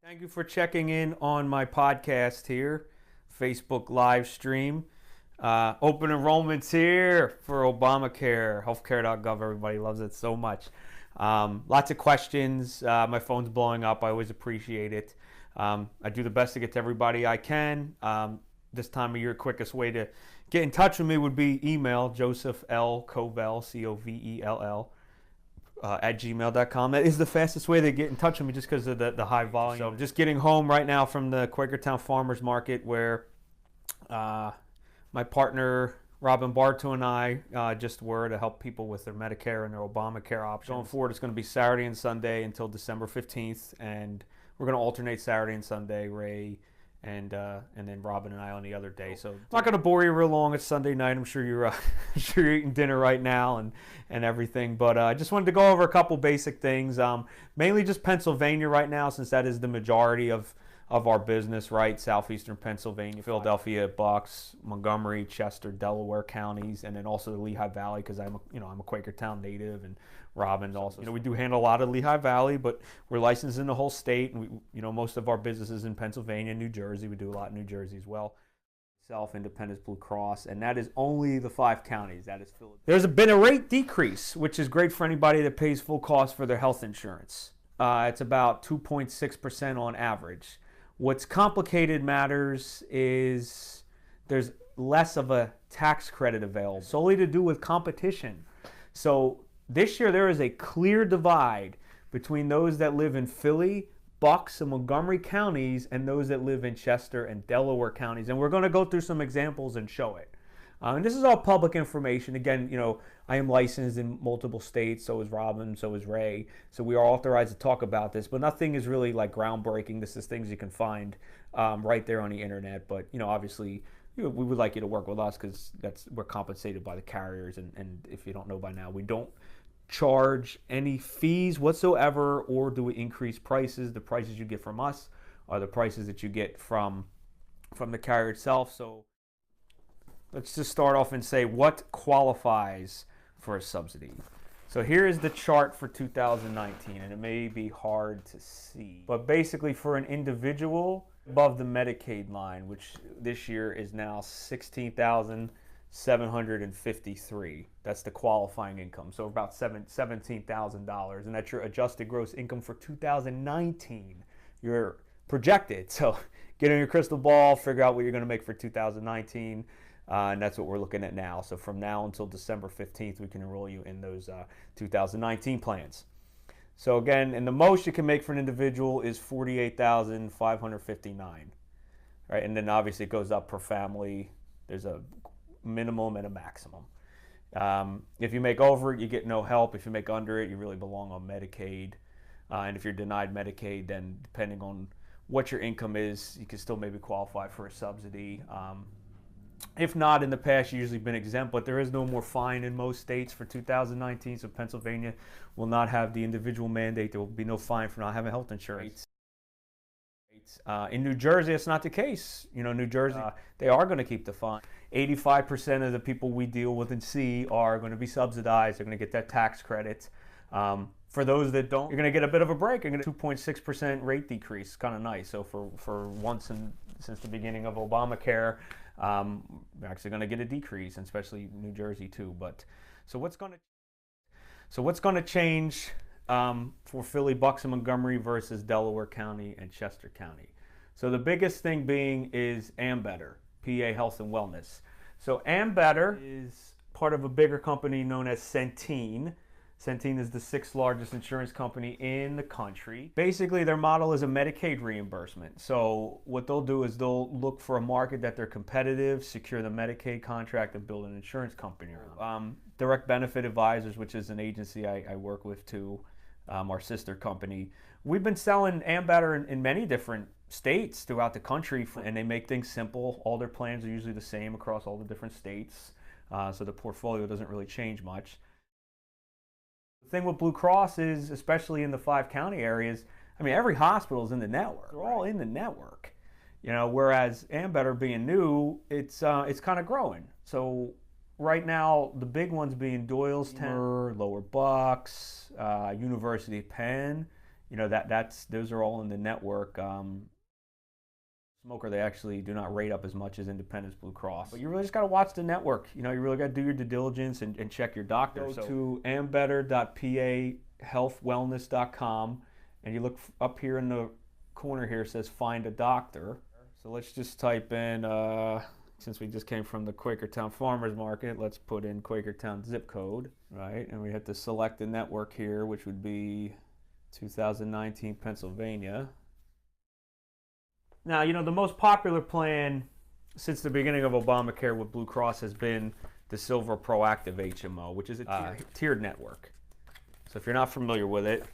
Thank you for checking in on my podcast here, Facebook live stream. Open enrollment's here for Obamacare, healthcare.gov. Everybody loves it so much. Lots of questions. My phone's blowing up. I always appreciate it. I do the best to get to everybody I can. This time of year, quickest way to get in touch with me would be email, Joseph L. Covell, Covell, at gmail.com. That is the fastest way to get in touch with me just because of the high volume. So just getting home right now from the Quakertown Farmers Market where my partner Robin Bartow and I just were to help people with their Medicare and their Obamacare options. Going forward, it's going to be Saturday and Sunday until December 15th, and we're going to alternate Saturday and Sunday, Ray and then Robin and I on the other day. So I'm not going to bore you real long. It's Sunday night. I'm sure you're sure you're eating dinner right now and everything. But I just wanted to go over a couple basic things. Mainly just Pennsylvania right now, since that is the majority of our business, right? Southeastern Pennsylvania, Philadelphia, Bucks, Montgomery, Chester, Delaware counties, and then also the Lehigh Valley, because I'm a Quakertown native, and Robin also. We do handle a lot of Lehigh Valley, but we're licensed in the whole state, and most of our business is in Pennsylvania, New Jersey. We do a lot in New Jersey as well. Independence Blue Cross, and that is only the 5 counties. That is Philadelphia. There's been a rate decrease, which is great for anybody that pays full cost for their health insurance. It's about 2.6% on average. What's complicated matters is there's less of a tax credit available, solely to do with competition. So this year there is a clear divide between those that live in Philly, Bucks, and Montgomery counties and those that live in Chester and Delaware counties. And we're going to go through some examples and show it. And this is all public information. Again, I am licensed in multiple states, so is Robin, so is Ray. So we are authorized to talk about this, but nothing is really like groundbreaking. This is things you can find right there on the internet. But, obviously, we would like you to work with us because we're compensated by the carriers. And if you don't know by now, we don't charge any fees whatsoever, or do we increase prices. The prices you get from us are the prices that you get from the carrier itself. So let's just start off and say what qualifies for a subsidy. So here is the chart for 2019, and it may be hard to see, but basically for an individual above the Medicaid line, which this year is now $16,753. That's the qualifying income, so about $17,000, and that's your adjusted gross income for 2019. You're projected, so get in your crystal ball, figure out what you're going to make for 2019. And that's what we're looking at now. So from now until December 15th, we can enroll you in those 2019 plans. So again, and the most you can make for an individual is $48,559, right? And then obviously it goes up per family. There's a minimum and a maximum. If you make over it, you get no help. If you make under it, you really belong on Medicaid. And if you're denied Medicaid, then depending on what your income is, you can still maybe qualify for a subsidy. If not, in the past, you've usually been exempt, but there is no more fine in most states for 2019, so Pennsylvania will not have the individual mandate. There will be no fine for not having health insurance. In New Jersey, it's not the case. New Jersey, they are going to keep the fine. 85% of the people we deal with and see are going to be subsidized. They're going to get that tax credit. For those that don't, you're going to get a bit of a break. You're going to get a 2.6% rate decrease. Kind of nice. So for once since the beginning of Obamacare, we're actually going to get a decrease, and especially New Jersey too. But so what's going to change for Philly, Bucks, and Montgomery versus Delaware County and Chester County? So the biggest thing being is Ambetter, PA Health and Wellness. So Ambetter is part of a bigger company known as Centene. Centene is the 6th largest insurance company in the country. Basically, their model is a Medicaid reimbursement. So what they'll do is they'll look for a market that they're competitive, secure the Medicaid contract, and build an insurance company around. Direct Benefit Advisors, which is an agency I work with too, our sister company. We've been selling Ambetter in many different states throughout the country, and they make things simple. All their plans are usually the same across all the different states, so the portfolio doesn't really change much. The thing with Blue Cross is, especially in the 5 county areas, every hospital is in the network. They're all in the network. Whereas Ambetter being new, it's kind of growing. So right now, the big ones being Doylestown, Lower Bucks, University of Penn, you know, those are all in the network. Smoker, they actually do not rate up as much as Independence Blue Cross. But you really just got to watch the network. You know, you really got to do your due diligence and check your doctor. Go to ambetter.pahealthwellness.com, and you look up here in the corner here, it says find a doctor. So let's just type in, since we just came from the Quakertown Farmers Market, let's put in Quakertown zip code, right? And we have to select the network here, which would be 2019 Pennsylvania. Now, you know, the most popular plan since the beginning of Obamacare with Blue Cross has been the Silver Proactive HMO, which is a tiered network. So if you're not familiar with it,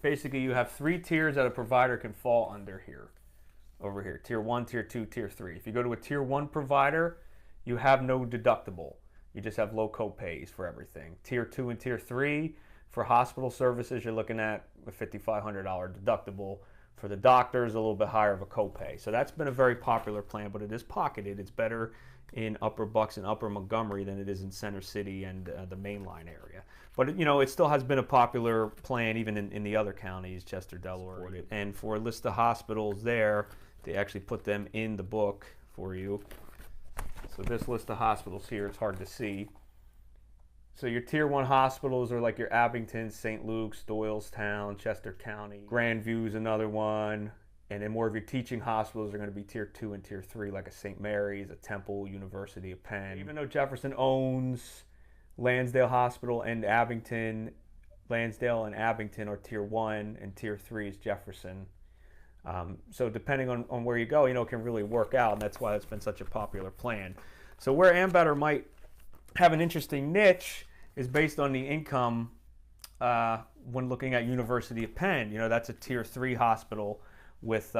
basically you have 3 tiers that a provider can fall under here. Over here, tier 1, tier 2, tier 3. If you go to a tier 1 provider, you have no deductible. You just have low co-pays for everything. Tier 2 and tier 3, for hospital services, you're looking at a $5,500 deductible. For the doctors, a little bit higher of a copay. So that's been a very popular plan, but it is pocketed. It's better in Upper Bucks and Upper Montgomery than it is in Center City and the mainline area. But, you know, it still has been a popular plan even in the other counties, Chester, Delaware. And for a list of hospitals there, they actually put them in the book for you. So this list of hospitals here, it's hard to see. So your tier 1 hospitals are like your Abington, St. Luke's, Doylestown, Chester County. Grandview's another one. And then more of your teaching hospitals are going to be tier 2 and tier 3, like a St. Mary's, a Temple, University of Penn. Even though Jefferson owns Lansdale Hospital and Abington, Lansdale and Abington are tier 1 and tier 3 is Jefferson. So depending on where you go, you know, it can really work out, and that's why it's been such a popular plan. So where Ambetter might have an interesting niche is based on the income when looking at University of Penn. You know, that's a tier 3 hospital with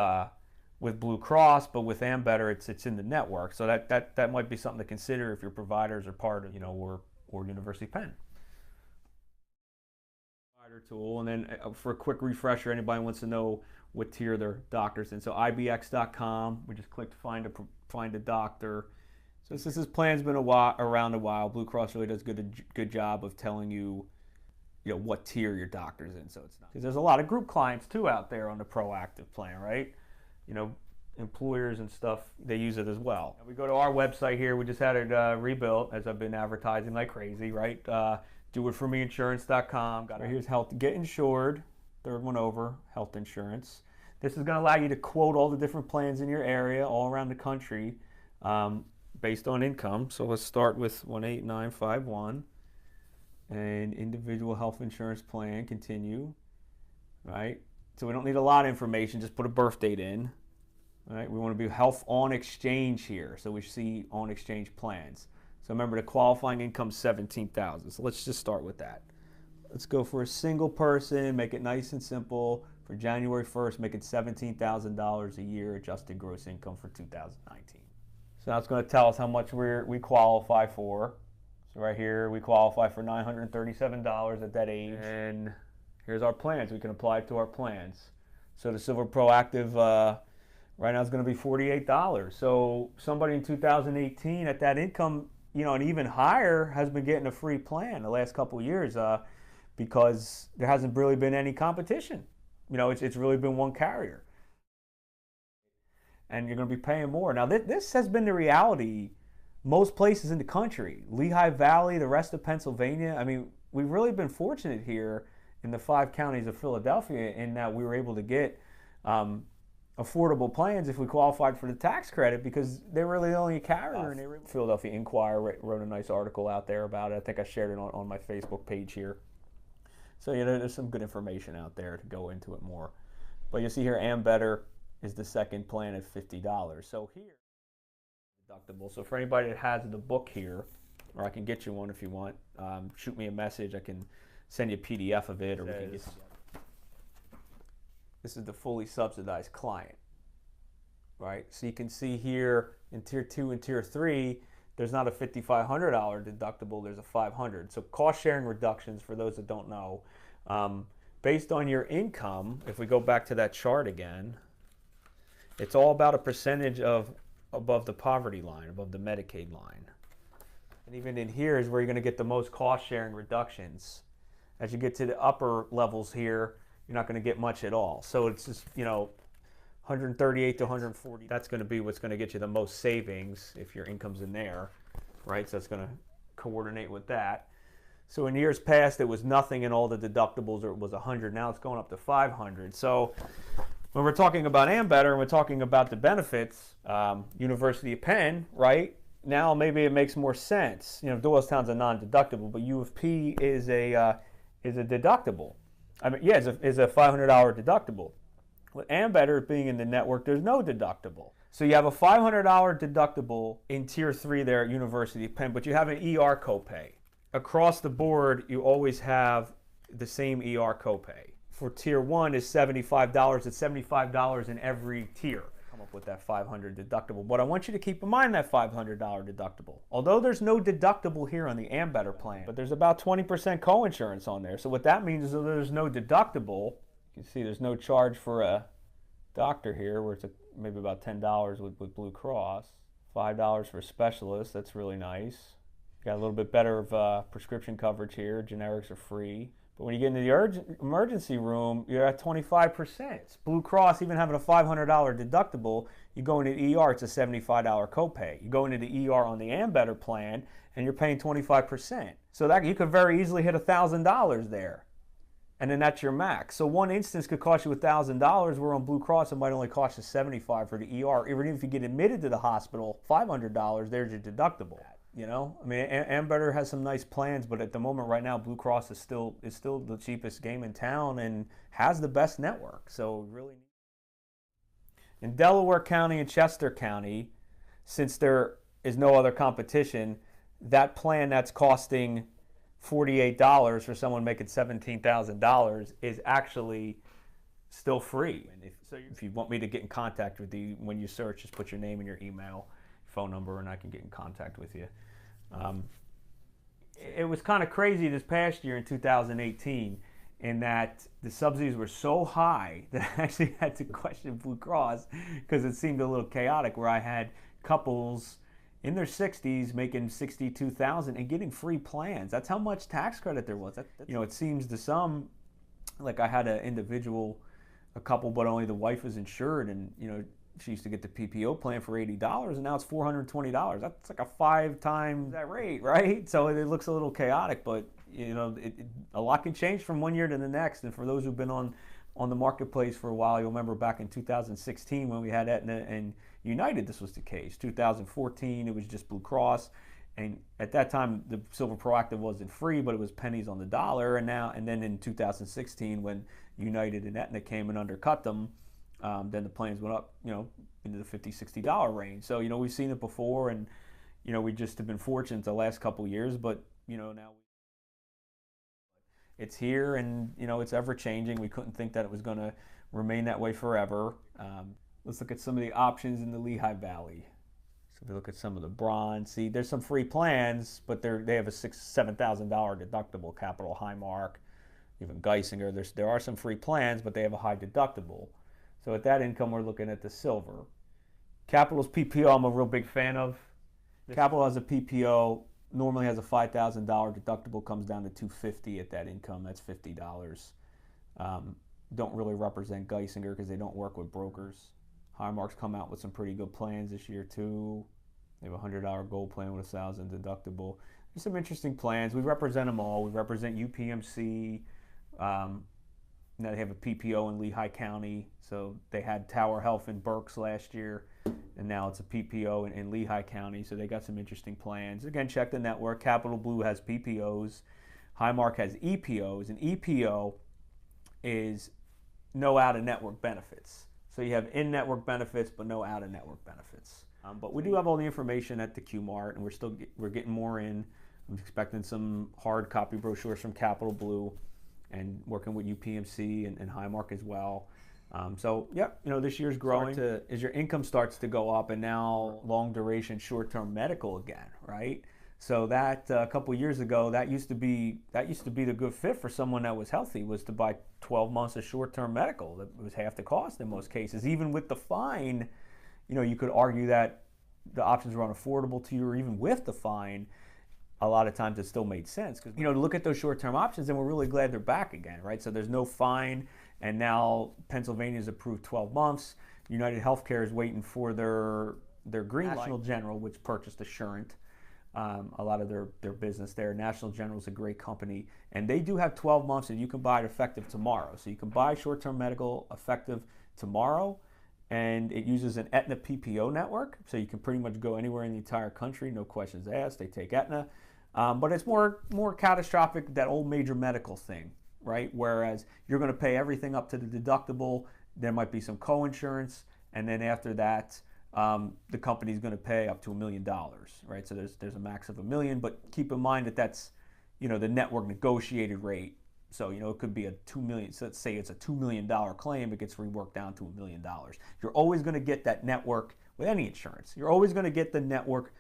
Blue Cross, but with Ambetter, it's in the network. So that might be something to consider if your providers are part of, you know, or University of Penn. Provider tool, and then for a quick refresher, anybody wants to know what tier their doctor's in. So ibx.com, we just click to find a doctor. So since this plan's been around a while, Blue Cross really does a good job of telling you, you know, what tier your doctor's in. So it's not, because there's a lot of group clients too out there on the proactive plan, right? You know, employers and stuff, they use it as well. And we go to our website here. We just had it rebuilt, as I've been advertising like crazy, right? DoItForMeInsurance.com. Got here's health, get insured. Third one over, health insurance. This is going to allow you to quote all the different plans in your area, all around the country. Based on income. So let's start with 18951, and individual health insurance plan, continue, right? So we don't need a lot of information, just put a birth date in, right? We want to be health on exchange here, so we see on exchange plans. So remember, the qualifying income is $17,000. So let's just start with that. Let's go for a single person, make it nice and simple. For January 1st, make it $17,000 a year, adjusted gross income for 2019. So now it's going to tell us how much we qualify for. So right here, we qualify for $937 at that age. And here's our plans. We can apply to our plans. So the Silver Proactive right now is going to be $48. So somebody in 2018 at that income, you know, and even higher, has been getting a free plan the last couple of years because there hasn't really been any competition. You know, it's really been one carrier. And you're going to be paying more. Now, this has been the reality most places in the country. Lehigh Valley, the rest of Pennsylvania. I mean, we've really been fortunate here in the 5 counties of Philadelphia in that we were able to get affordable plans if we qualified for the tax credit, because they're really only a carrier. And Philadelphia Inquirer wrote a nice article out there about it. I think I shared it on my Facebook page here. So, you know, there's some good information out there to go into it more. But you see here, Ambetter is the second plan at $50. So here, deductible. So for anybody that has the book here, or I can get you one if you want, shoot me a message. I can send you a PDF of it, or we can get together. This is the fully subsidized client, right? So you can see here in tier 2 and tier 3, there's not a $5,500 deductible, there's a $500. So cost sharing reductions, for those that don't know, based on your income, if we go back to that chart again, it's all about a percentage of above the poverty line, above the Medicaid line. And even in here is where you're going to get the most cost sharing reductions. As you get to the upper levels here, you're not going to get much at all. So it's just, 138 to 140. That's going to be what's going to get you the most savings if your income's in there, right? So it's going to coordinate with that. So in years past, it was nothing in all the deductibles, or it was 100. Now it's going up to 500. So when we're talking about Ambetter and we're talking about the benefits, University of Penn, right? Now maybe it makes more sense. Doylestown's a non-deductible, but U of P is a deductible. I mean, yeah, is a $500 deductible. With Ambetter being in the network, there's no deductible. So you have a $500 deductible in Tier 3 there at University of Penn, but you have an ER copay. Across the board, you always have the same ER copay. For Tier 1 is $75. It's $75 in every tier. Come up with that $500 deductible. But I want you to keep in mind that $500 deductible. Although there's no deductible here on the Ambetter plan, but there's about 20% coinsurance on there. So what that means is that there's no deductible. You can see there's no charge for a doctor here, where it's maybe about $10 with Blue Cross. $5 for a specialist. That's really nice. Got a little bit better of prescription coverage here. Generics are free. But when you get into the emergency room, you're at 25%. Blue Cross, even having a $500 deductible, you go into the ER, it's a $75 copay. You go into the ER on the Ambetter plan, and you're paying 25%. So that you could very easily hit $1,000 there. And then that's your max. So one instance could cost you $1,000, where on Blue Cross it might only cost you $75 for the ER. Even if you get admitted to the hospital, $500, there's your deductible. I mean, Ambetter has some nice plans, but at the moment right now, Blue Cross is still the cheapest game in town and has the best network. So really, in Delaware County and Chester County, since there is no other competition, that plan that's costing $48 for someone making $17,000 is actually still free. And if you want me to get in contact with you, when you search, just put your name and your email, phone number, and I can get in contact with you. It was kind of crazy this past year in 2018 in that the subsidies were so high that I actually had to question Blue Cross because it seemed a little chaotic, where I had couples in their 60s making $62,000 and getting free plans. That's how much tax credit there was. It seems to some, like I had an individual, a couple, but only the wife was insured, and she used to get the PPO plan for $80, and now it's $420. That's like a 5 times that rate, right? So it looks a little chaotic, but a lot can change from one year to the next. And for those who've been on the marketplace for a while, you'll remember back in 2016 when we had Aetna and United, this was the case. 2014, it was just Blue Cross, and at that time the Silver Proactive wasn't free, but it was pennies on the dollar. And then in 2016, when United and Aetna came and undercut them, then the plans went up, into the $50, $60 range. So we've seen it before, and we just have been fortunate the last couple of years, but now it's here, and it's ever changing. We couldn't think that it was going to remain that way forever. Let's look at some of the options in the Lehigh Valley. So if we look at some of the bronze, see there's some free plans, but they have a $7,000 deductible. Capital, Highmark, even Geisinger. There are some free plans, but they have a high deductible. So at that income, we're looking at the silver. Capital's PPO, I'm a real big fan of. Capital has a PPO, normally has a $5,000 deductible, comes down to $250 at that income. That's $50. Don't really represent Geisinger because they don't work with brokers. Highmark's come out with some pretty good plans this year too. They have a $100 gold plan with a $1,000 deductible. There's some interesting plans. We represent them all. We represent UPMC. Now they have a PPO in Lehigh County. So they had Tower Health in Berks last year, and now it's a PPO in Lehigh County. So they got some interesting plans. Again, check the network. Capital Blue has PPOs. Highmark has EPOs, and EPO is no out-of-network benefits. So you have in-network benefits, but no out-of-network benefits. But we do have all the information at the Q-Mart, and we're getting more in. I'm expecting some hard copy brochures from Capital Blue, and working with UPMC and Highmark as well. So yeah, this year's growing. As your income starts to go up, and now long duration, short-term medical again, right? So that a couple years ago, that used to be the good fit for someone that was healthy, was to buy 12 months of short-term medical. That was half the cost in most cases. Even with the fine, you could argue that the options were unaffordable to you, or even with the fine, a lot of times it still made sense. Because to look at those short-term options, and we're really glad they're back again, right? So there's no fine, and now Pennsylvania's approved 12 months. United Healthcare is waiting for their green light. National General, which purchased Assurant, a lot of their business there. National General is a great company, and they do have 12 months, and you can buy it effective tomorrow. So you can buy short-term medical effective tomorrow, and it uses an Aetna PPO network, so you can pretty much go anywhere in the entire country, no questions asked. They take Aetna, but it's more catastrophic, that old major medical thing, right? Whereas you're going to pay everything up to the deductible. There might be some co-insurance, and then after that, the company's going to pay up to $1 million, right? So there's a max of $1 million, but keep in mind that that's, the network negotiated rate. So, it could be a $2 million. So let's say it's a $2 million claim, it gets reworked down to $1 million. You're always going to get that network with any insurance. You're always going to get the network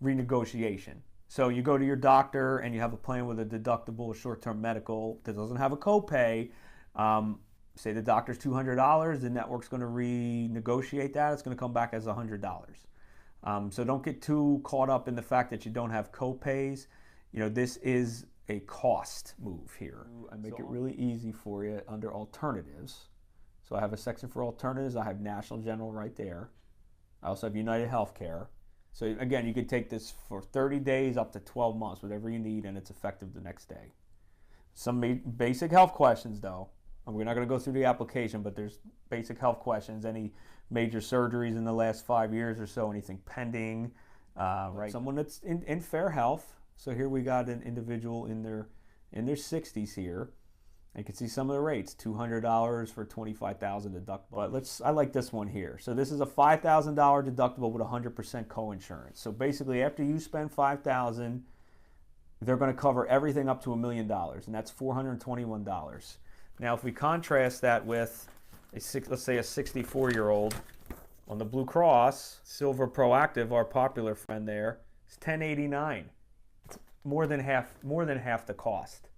renegotiation. So you go to your doctor and you have a plan with a deductible, short-term medical that doesn't have a copay. Say the doctor's $200, the network's going to renegotiate that. It's going to come back as $100. So don't get too caught up in the fact that you don't have copays. This is a cost move here. I make it really easy for you under alternatives. So I have a section for alternatives. I have National General right there. I also have United Healthcare. So again, you could take this for 30 days up to 12 months, whatever you need, and it's effective the next day. Some basic health questions though. We're not going to go through the application, but there's basic health questions. Any major surgeries in the last 5 years or so, anything pending, right? Someone that's in fair health. So here we got an individual in their 60s here. You can see some of the rates, $200 for $25,000 deductible. But I like this one here. So this is a $5,000 deductible with 100% co-insurance. So basically after you spend $5,000, they're going to cover everything up to $1 million, and that's $421. Now, if we contrast that with, let's say a 64-year-old on the Blue Cross, Silver Proactive, our popular friend there, is $1,089. It's more than half the cost,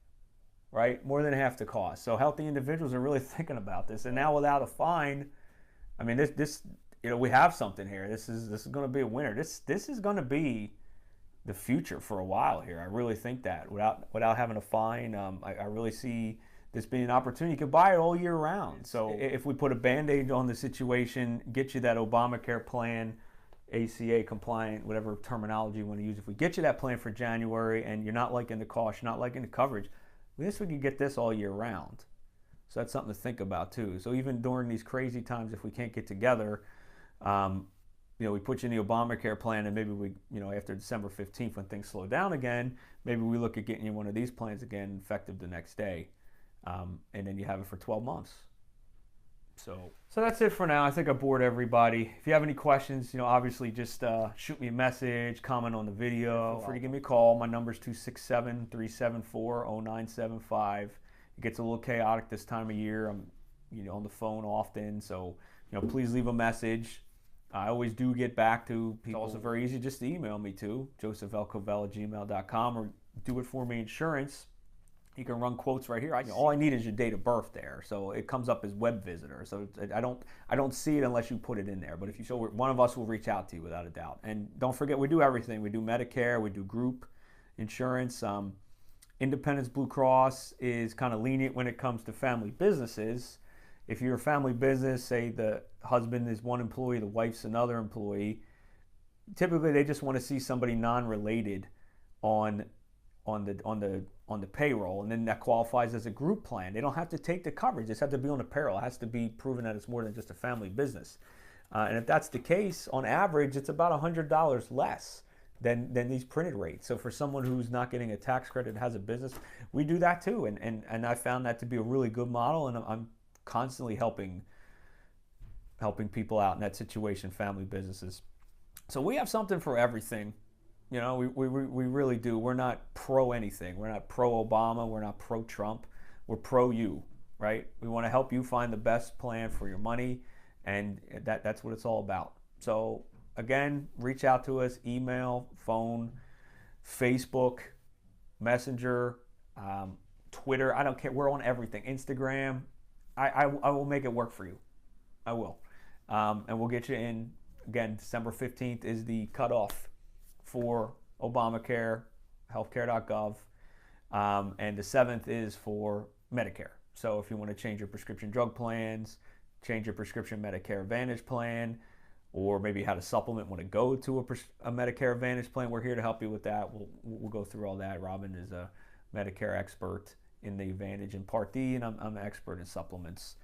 right? More than half the cost. So healthy individuals are really thinking about this. And now without a fine, I mean, this we have something here. This is going to be a winner. This is going to be the future for a while here. I really think that without having a fine, I really see this being an opportunity. You can buy it all year round. So if we put a Band-Aid on the situation, get you that Obamacare plan, ACA compliant, whatever terminology you want to use, if we get you that plan for January and you're not liking the cost, you're not liking the coverage, we can get this all year round. So that's something to think about too. So even during these crazy times, if we can't get together, we put you in the Obamacare plan, and maybe we, after December 15th, when things slow down again, maybe we look at getting you one of these plans again, effective the next day. And then you have it for 12 months. So that's it for now. I think I bored everybody. If you have any questions, obviously just shoot me a message, comment on the video. Feel free to give me a call. My number is 267-374-0975. It gets a little chaotic this time of year. I'm, on the phone often, so please leave a message. I always do get back to people. It's also very easy just to email me too, josephlcovell@gmail.com, or do it for me insurance. You can run quotes right here. All I need is your date of birth there, so it comes up as web visitor. So I don't see it unless you put it in there. But if you show, one of us will reach out to you without a doubt. And don't forget, we do everything. We do Medicare, we do group insurance. Independence Blue Cross is kind of lenient when it comes to family businesses. If you're a family business, say the husband is one employee, the wife's another employee, typically they just want to see somebody non-related on the payroll, and then that qualifies as a group plan. They don't have to take the coverage. They just have to be on the payroll. It has to be proven that it's more than just a family business. And if that's the case, on average, it's about $100 less than these printed rates. So for someone who's not getting a tax credit, has a business, we do that too. And I found that to be a really good model, and I'm constantly helping people out in that situation, family businesses. So we have something for everything. We really do. We're not pro anything. We're not pro Obama. We're not pro Trump. We're pro you, right? We want to help you find the best plan for your money, and that's what it's all about. So again, reach out to us, email, phone, Facebook, Messenger, Twitter. I don't care. We're on everything. Instagram. I will make it work for you. I will. And we'll get you in. Again, December 15th is the cutoff for Obamacare, healthcare.gov, and the 7th is for Medicare. So if you want to change your prescription drug plans, change your prescription Medicare Advantage plan, or maybe how to supplement want to go to a Medicare Advantage plan, we're here to help you with that. We'll go through all that. Robin is a Medicare expert in the Advantage and Part D, and I'm an expert in supplements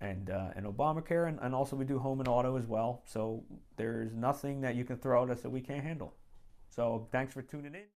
and Obamacare, and also we do home and auto as well. So there's nothing that you can throw at us that we can't handle. So thanks for tuning in.